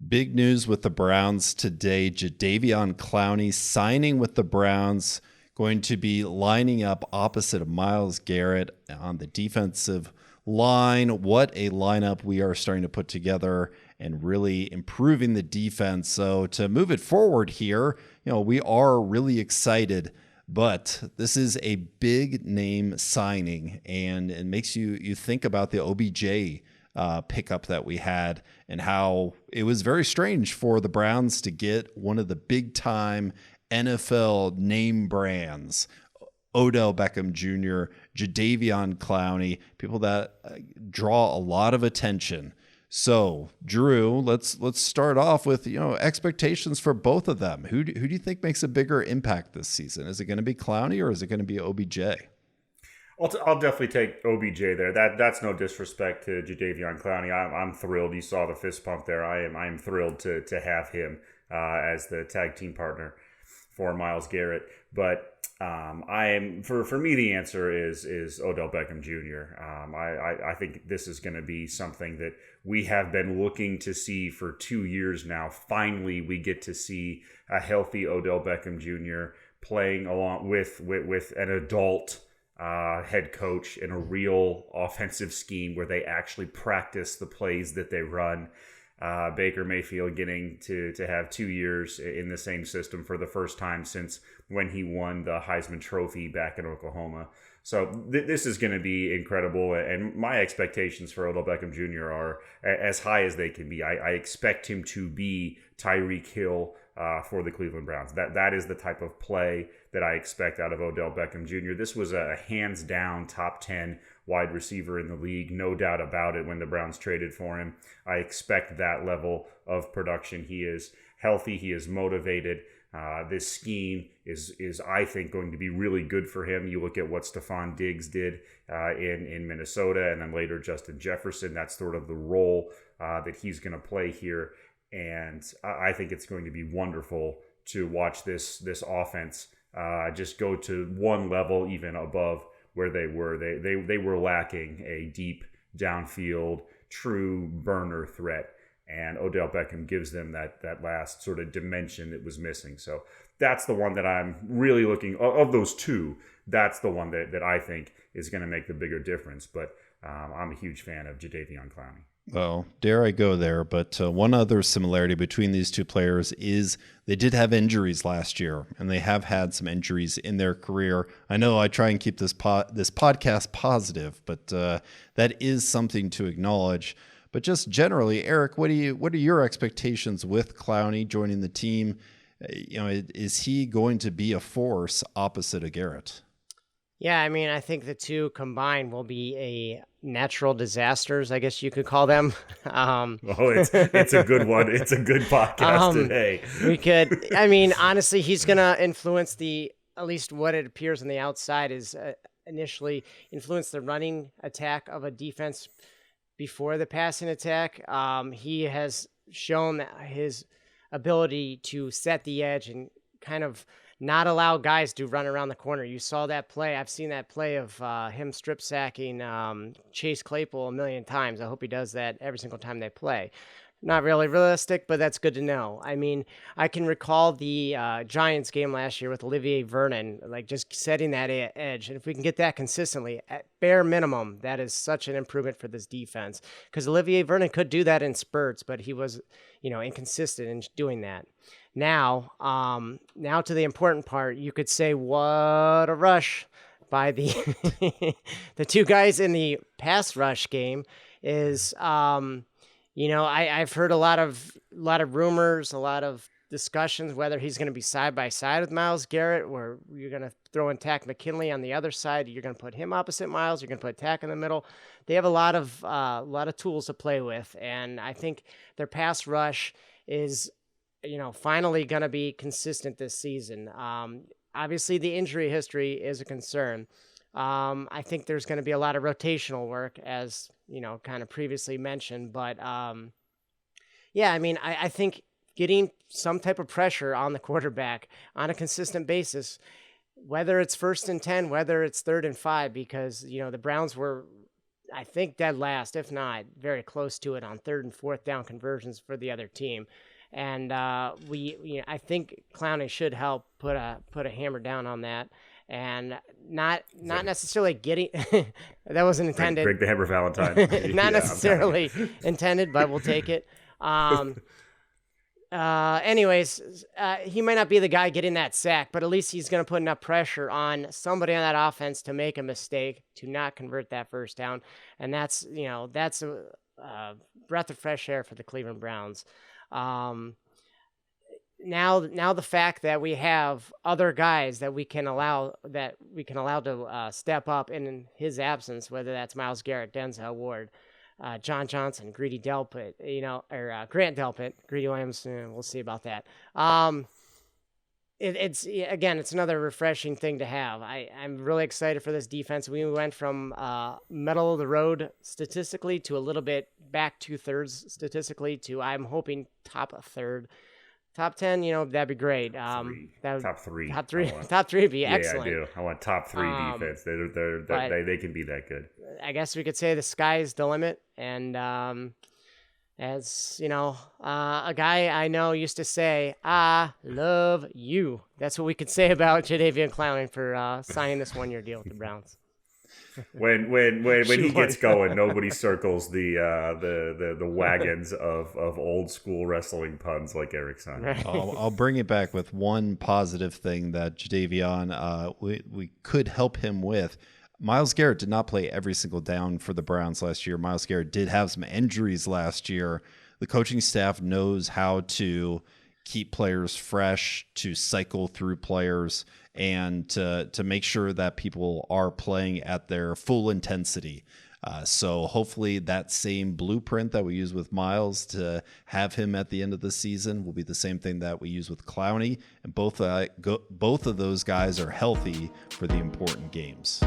Big news with the Browns today. Jadeveon Clowney signing with the Browns, going to be lining up opposite of Myles Garrett on the defensive line. What a lineup we are starting to put together and really improving the defense. So to move it forward here, we are really excited, but this is a big name signing, and it makes you think about the OBJ pickup that we had and how it was very strange for the Browns to get one of the big time NFL name brands, Odell Beckham Jr., Jadeveon Clowney, people that draw a lot of attention. So, Drew, let's start off with expectations for both of them. Who do you think makes a bigger impact this season? Is it going to be Clowney or is it going to be OBJ? I'll definitely take OBJ there. That's no disrespect to Jadeveon Clowney. I'm thrilled. You saw the fist pump there. I am thrilled to have him as the tag team partner for Myles Garrett. But I am for me the answer is Odell Beckham Jr. I think this is going to be something that we have been looking to see for 2 years now. Finally, we get to see a healthy Odell Beckham Jr. playing along with an adult head coach in a real offensive scheme where they actually practice the plays that they run. Baker Mayfield getting to have 2 years in the same system for the first time since when he won the Heisman Trophy back in Oklahoma. So this is going to be incredible, and my expectations for Odell Beckham Jr. are as high as they can be. I expect him to be Tyreek Hill for the Cleveland Browns. That is the type of play that I expect out of Odell Beckham Jr. This was a hands-down top 10 wide receiver in the league, no doubt about it, when the Browns traded for him. I expect that level of production. He is healthy. He is motivated. This scheme is I think going to be really good for him. You look at what Stephon Diggs did in Minnesota, and then later Justin Jefferson. That's sort of the role that he's going to play here, and I think it's going to be wonderful to watch this offense just go to one level even above where they were. They were lacking a deep downfield true burner threat. And Odell Beckham gives them that last sort of dimension that was missing. So that's the one that I'm really looking, of those two, that's the one that I think is going to make the bigger difference. But I'm a huge fan of Jadeveon Clowney. Well, dare I go there, but one other similarity between these two players is they did have injuries last year, and they have had some injuries in their career. I know I try and keep this podcast positive, but that is something to acknowledge. But just generally, Eric, what are your expectations with Clowney joining the team? Is he going to be a force opposite of Garrett? Yeah, I mean, I think the two combined will be a natural disasters, I guess you could call them. It's a good one. It's a good podcast today. Honestly, he's going to influence at least what it appears on the outside is initially influence the running attack of a defense before the passing attack. He has shown his ability to set the edge and kind of not allow guys to run around the corner. You saw that play. I've seen that play of him strip sacking Chase Claypool a million times. I hope he does that every single time they play. Not really realistic, but that's good to know. I mean, I can recall the Giants game last year with Olivier Vernon, like just setting that edge. And if we can get that consistently, at bare minimum, that is such an improvement for this defense. Because Olivier Vernon could do that in spurts, but he was, inconsistent in doing that. Now to the important part, you could say, what a rush by the the two guys in the pass rush game is. I've heard a lot of rumors, a lot of discussions whether he's going to be side by side with Myles Garrett, or you're going to throw in Takk McKinley on the other side. You're going to put him opposite Myles. You're going to put Takk in the middle. They have a lot of tools to play with, and I think their pass rush is, finally going to be consistent this season. Obviously, the injury history is a concern. I think there's going to be a lot of rotational work, as kind of previously mentioned. But I think getting some type of pressure on the quarterback on a consistent basis, whether it's 1st and 10, whether it's 3rd and 5, because the Browns were I think dead last, if not very close to it on 3rd and 4th down conversions for the other team. And I think Clowney should help put a hammer down on that, and not necessarily getting that wasn't intended. Break the hammer, Valentine. Not necessarily intended, but we'll take it. Anyways, he might not be the guy getting that sack, but at least he's going to put enough pressure on somebody on that offense to make a mistake, to not convert that first down. And that's a breath of fresh air for the Cleveland Browns. Now the fact that we have other guys that we can allow to step up in his absence, whether that's Myles Garrett, Denzel Ward, John Johnson, Greedy Delpit, or Grant Delpit, Greedy Williams. We'll see about that. It's another refreshing thing to have. I'm really excited for this defense. We went from middle of the road statistically to a little bit back 2/3 statistically to, I'm hoping, top a third. Top 10, that'd be great. Top three would be excellent. Yeah, I do. I want top 3 defense. They can be that good. I guess we could say the sky's the limit. And as a guy I know used to say, "I love you." That's what we could say about Jadeveon Clowney for signing this 1-year deal with the Browns. When he gets going, nobody circles the wagons of old school wrestling puns like Eric's on. I'll bring it back with one positive thing that Jadeveon we could help him with. Myles Garrett did not play every single down for the Browns last year. Myles Garrett did have some injuries last year. The coaching staff knows how to keep players fresh, to cycle through players, and to make sure that people are playing at their full intensity. So hopefully that same blueprint that we use with Myles to have him at the end of the season will be the same thing that we use with Clowney. And both of those guys are healthy for the important games.